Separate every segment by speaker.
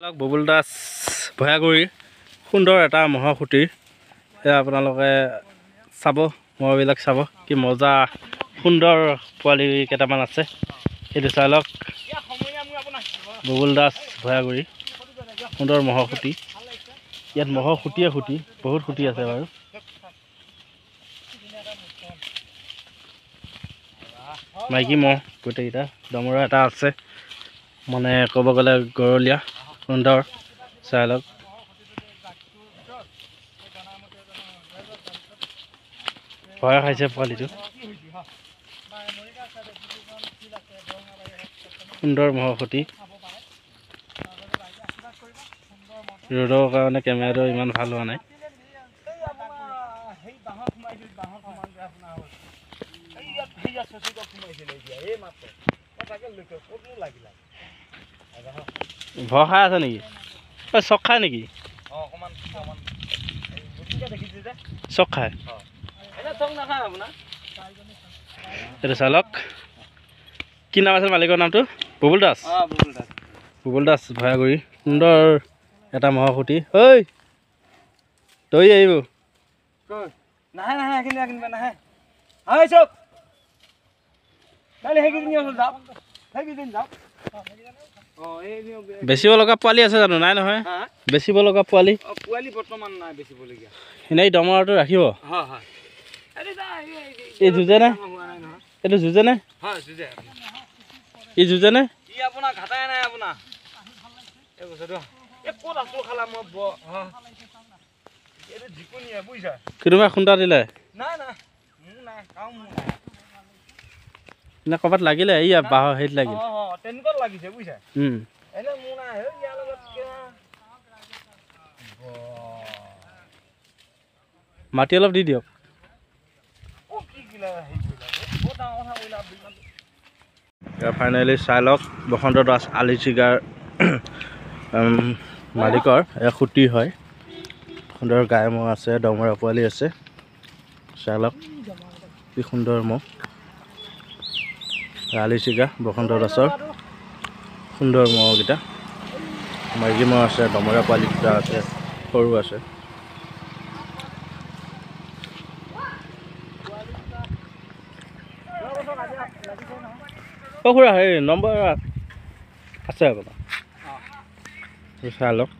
Speaker 1: ববুল দাস ভয়াগুৰি সুন্দৰ এটা মহখুঁটিৰ সেয়া আপোনালোকে চাব মহবিলাক চাব কি মজা সুন্দৰ পোৱালি কেইটামান আছে সেইটো চাই লওক ববুল দাস ভয়াগুৰি সুন্দৰ মহখুঁটি ইয়াত মহখুঁটিয়ে খুঁটি বহুত খুঁটি আছে বাৰু মাইকী মহ গোটেইকেইটা দমৰা এটা আছে মানে ক'ব গ'লে গৰলীয়া সুন্দৰ চাই লওক ভয় খাইছে পোৱালিটো সুন্দৰ মহখুঁটি ৰ'দৰ কাৰণে কেমেৰাটো ইমান ভাল হোৱা নাই ভয় খাই আছে নেকি চক খায় নেকি চক খায় এইটো চাই লওক কি নাম আছিল মালিকৰ নামটো ববুল দাস ববুল দাস ভয়াগুৰি সুন্দৰ এটা মহখুঁটি ঐ তই আহিব বেচিব লগা পোৱালি আছে জানো নাই নহয় বেচিব লগা পোৱালি
Speaker 2: বৰ্তমান নাই বেচিবলগীয়া
Speaker 1: এনেই দমৰাটো ৰাখিব এই যুঁজে নে এইটো যুঁজে নে ই যুঁজে নে
Speaker 2: আপোনাৰ ঘাটাই নাই আপোনাৰ এই বছৰটো ক'ত আছো খালা মই এইটো জিকনিয়া বুজিছা
Speaker 1: কোনোবাই খুন্দা দিলে
Speaker 2: নাই নাই মোৰ নাই কাম মোৰ
Speaker 1: নাই ক'ৰবাত লাগিলে এইয়া বাঁহৰ হেৰিত লাগিল
Speaker 2: তেনেকুৱা লাগিছে বুজিছা এনে মোৰ নাই ইয়াৰ লগত
Speaker 1: মাটি অলপ দি দিয়ক ফাইনেলি চাই লওক বসন্ত দাস আলিচিগাৰ মালিকৰ খুঁটি হয় সুন্দৰ গাই মহ আছে দমৰা পোৱালি আছে চাই লওক কি সুন্দৰ মহ আলিচিগা বসন্ত দাসৰ সুন্দৰ মহকেইটা মাইকী মহ আছে দমৰা পোৱালি দুটা আছে সৰু আছে খুৰা হেৰি নম্বৰ আছে আপোনাৰ চাই লওক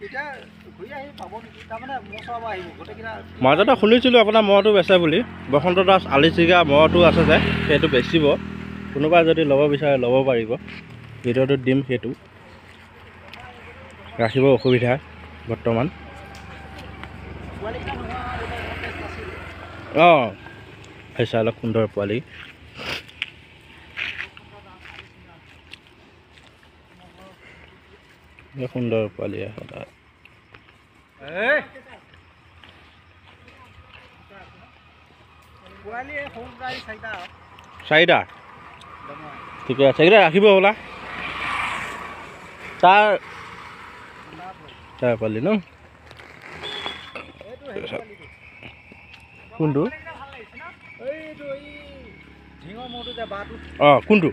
Speaker 1: মাজতে শুনিছিলোঁ আপোনাৰ মহটো বেচে বুলি বসন্ত দাস আলিচিগা মহটো আছে যে সেইটো বেচিব কোনোবাই যদি ল'ব বিচাৰে ল'ব পাৰিব ভিডিঅ'টোত দিম সেইটো ৰাখিব অসুবিধা বৰ্তমান সেই চাই লওক সুন্দৰ পোৱালি সুন্দৰ পোৱালি চাৰিটা ঠিকে আছে এইকেইটা ৰাখিব হ'লা তাৰ পোৱালি ন কোনটো কোনটো